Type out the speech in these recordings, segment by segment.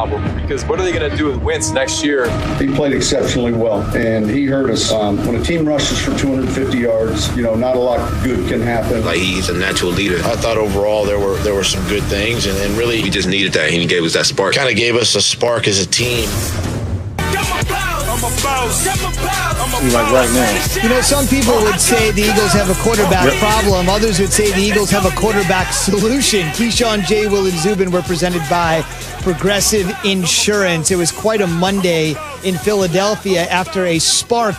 Because what are they going to do with Wentz next year? He played exceptionally well, and he hurt us. When a team rushes for 250 yards, not a lot good can happen. Like, he's a natural leader. I thought overall there were some good things, and really we just needed that. He gave us that spark. Kind of gave us a spark as a team. Like right now. Some people would say the Eagles have a quarterback problem. Others would say the Eagles have a quarterback solution. Keyshawn, J. Will, and Zubin were presented by Progressive Insurance. It was quite a Monday in Philadelphia after a spark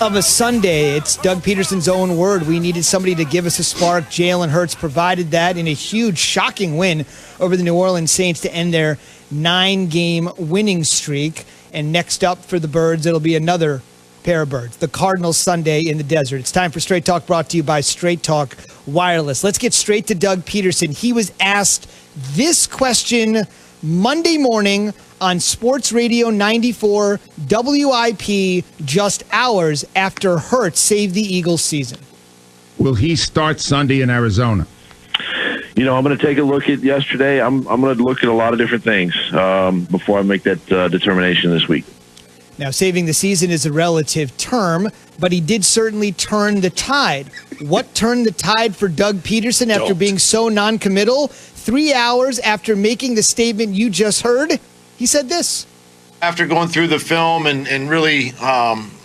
of a Sunday. It's Doug Pederson's own word. We needed somebody to give us a spark. Jalen Hurts provided that in a huge, shocking win over the New Orleans Saints to end their 9-game winning streak. And next up for the Birds, it'll be another pair of birds, the Cardinals Sunday in the desert. It's time for Straight Talk, brought to you by Straight Talk Wireless. Let's get straight to Doug Pederson. He was asked this question Monday morning on Sports Radio 94 WIP just hours after Hurts saved the Eagles season. Will he start Sunday in Arizona? I'm going to take a look at yesterday. I'm going to look at a lot of different things before I make that determination this week. Now, saving the season is a relative term, but he did certainly turn the tide. What turned the tide for Doug Pederson after being so non-committal? 3 hours after making the statement you just heard, he said this. After going through the film and really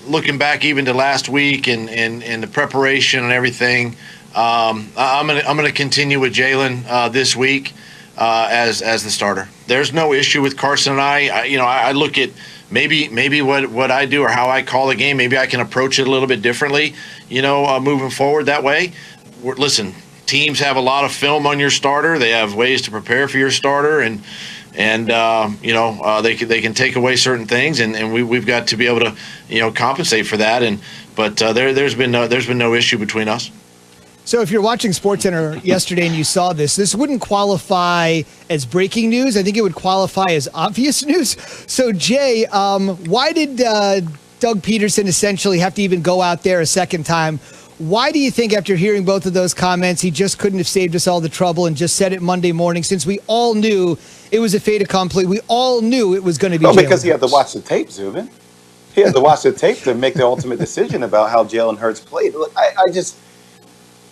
looking back even to last week and the preparation and everything, I'm gonna continue with Jalen this week as the starter. There's no issue with Carson and I look at maybe what I do or how I call the game. Maybe I can approach it a little bit differently. Moving forward that way. Listen, teams have a lot of film on your starter. They have ways to prepare for your starter, and they can take away certain things, and we've got to be able to compensate for that. But there's been no issue between us. So if you're watching SportsCenter yesterday and you saw this wouldn't qualify as breaking news. I think it would qualify as obvious news. So, Jay, why did Doug Pederson essentially have to even go out there a second time? Why do you think, after hearing both of those comments, he just couldn't have saved us all the trouble and just said it Monday morning, since we all knew it was a fait accompli? We all knew it was going to be Jalen because he had to watch the tape, Zubin. He had to watch the tape to make the ultimate decision about how Jalen Hurts played. Look,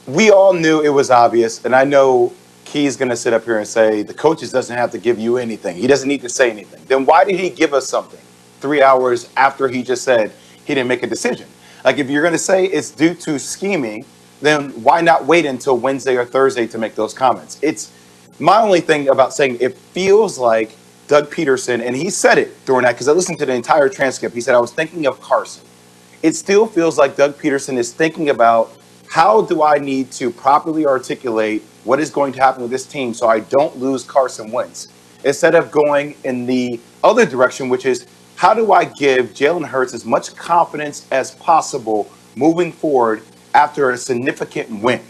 we all knew it was obvious, and I know Key's going to sit up here and say the coaches doesn't have to give you anything. He doesn't need to say anything. Then why did he give us something 3 hours after he just said he didn't make a decision? Like, if you're going to say it's due to scheming, then why not wait until Wednesday or Thursday to make those comments? It's my only thing about saying it feels like Doug Pederson, and he said it during that, because I listened to the entire transcript. He said, I was thinking of Carson. It still feels like Doug Pederson is thinking about, how do I need to properly articulate what is going to happen with this team so I don't lose Carson Wentz? Instead of going in the other direction, which is, how do I give Jalen Hurts as much confidence as possible moving forward after a significant win?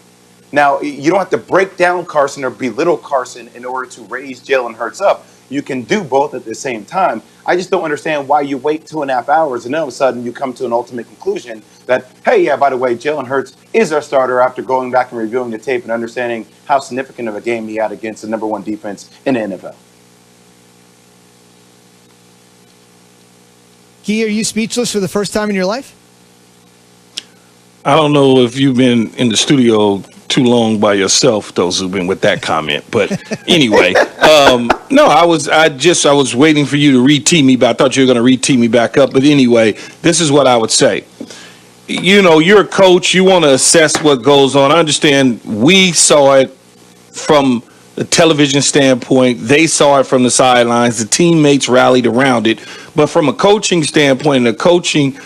Now, you don't have to break down Carson or belittle Carson in order to raise Jalen Hurts up. You can do both at the same time. I just don't understand why you wait 2.5 hours and then all of a sudden you come to an ultimate conclusion that, hey, yeah, by the way, Jalen Hurts is our starter after going back and reviewing the tape and understanding how significant of a game he had against the number one defense in the NFL. Key, are you speechless for the first time in your life? I don't know if you've been in the studio too long by yourself, those who've been with that comment. But anyway, no, I was waiting for you to re-tee me, but I thought you were going to re-tee me back up. But anyway, this is what I would say. You're a coach. You want to assess what goes on. I understand we saw it from the television standpoint. They saw it from the sidelines. The teammates rallied around it. But from a coaching standpoint and a coaching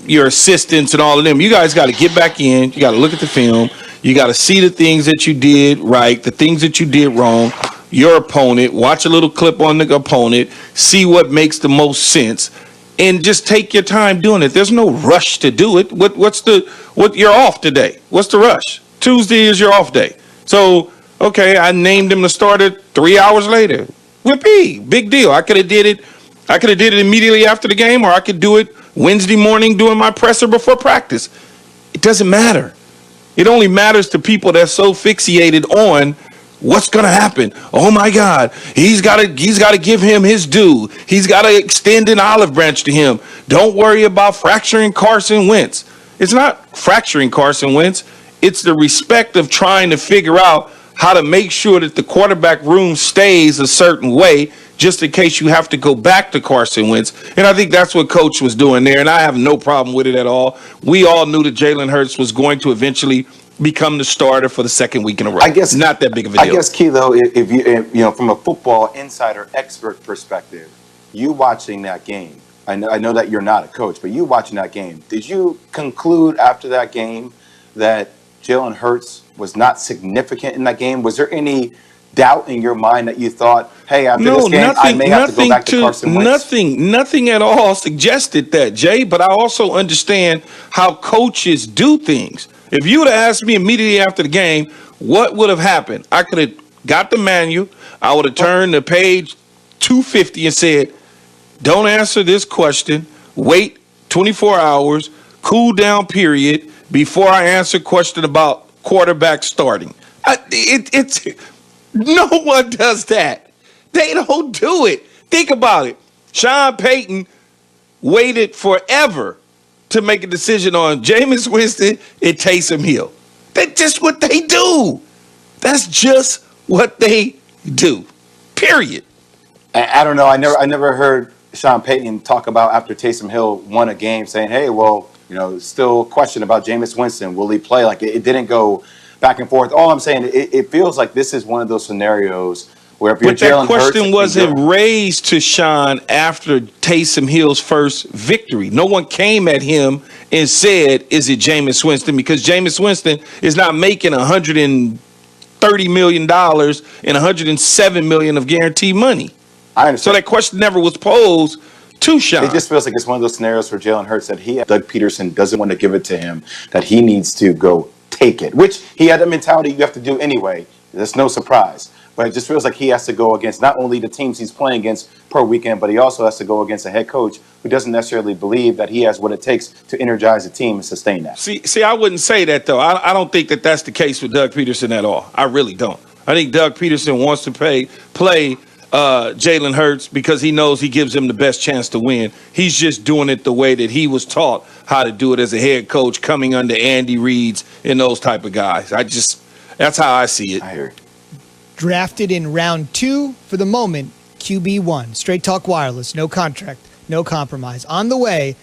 your assistants and all of them, you guys got to get back in. You got to look at the film. You got to see the things that you did right, the things that you did wrong, your opponent, watch a little clip on the opponent, see what makes the most sense, and just take your time doing it. There's no rush to do it. What you're off today? What's the rush? Tuesday is your off day. So, okay, I named him the starter 3 hours later. Whippy, big deal. I could have did it immediately after the game, or I could do it Wednesday morning doing my presser before practice. It doesn't matter. It only matters to people that's so fixated on What's going to happen? Oh my God. He's got to give him his due. He's got to extend an olive branch to him. Don't worry about fracturing Carson Wentz. It's not fracturing Carson Wentz. It's the respect of trying to figure out how to make sure that the quarterback room stays a certain way, just in case you have to go back to Carson Wentz. And I think that's what Coach was doing there, and I have no problem with it at all. We all knew that Jalen Hurts was going to eventually become the starter for the second week in a row. I guess not that big of a deal. I guess, Key, though, if you know, from a football insider expert perspective, you watching that game, I know that you're not a coach, but you watching that game, did you conclude after that game that Jalen Hurts was not significant in that game? Was there any doubt in your mind that you thought, hey, after this game, I may have to go back to Carson Wentz? Nothing at all suggested that, Jay, but I also understand how coaches do things. If you would have asked me immediately after the game, what would have happened? I could have got the manual. I would have turned to page 250 and said, don't answer this question. Wait 24 hours, cool down period, before I answer question about quarterback starting. No one does that. They don't do it. Think about it. Sean Payton waited forever to make a decision on Jameis Winston and Taysom Hill. That's just what they do. That's just what they do. Period. I don't know. I never heard Sean Payton talk about after Taysom Hill won a game saying, hey, well, you know, still question about Jameis Winston. Will he play? Like, it didn't go back and forth. All I'm saying, it feels like this is one of those scenarios where if you're Jalen Hurts. But that question wasn't raised to Sean after Taysom Hill's first victory. No one came at him and said, is it Jameis Winston? Because Jameis Winston is not making $130 million and $107 million of guaranteed money. I understand. So that question never was posed to Sean. It just feels like it's one of those scenarios where Jalen Hurts said Doug Pederson doesn't want to give it to him, that he needs to go take it, which he had the mentality you have to do anyway. There's no surprise. But it just feels like he has to go against not only the teams he's playing against per weekend, but he also has to go against a head coach who doesn't necessarily believe that he has what it takes to energize a team and sustain that. See, I wouldn't say that, though. I don't think that that's the case with Doug Pederson at all. I really don't. I think Doug Pederson wants to play Jalen Hurts because he knows he gives him the best chance to win. He's just doing it the way that he was taught how to do it as a head coach, coming under Andy Reid's and those type of guys. That's how I see it. I hear. Drafted in round 2 for the moment, QB1. Straight Talk Wireless, no contract, no compromise. On the way,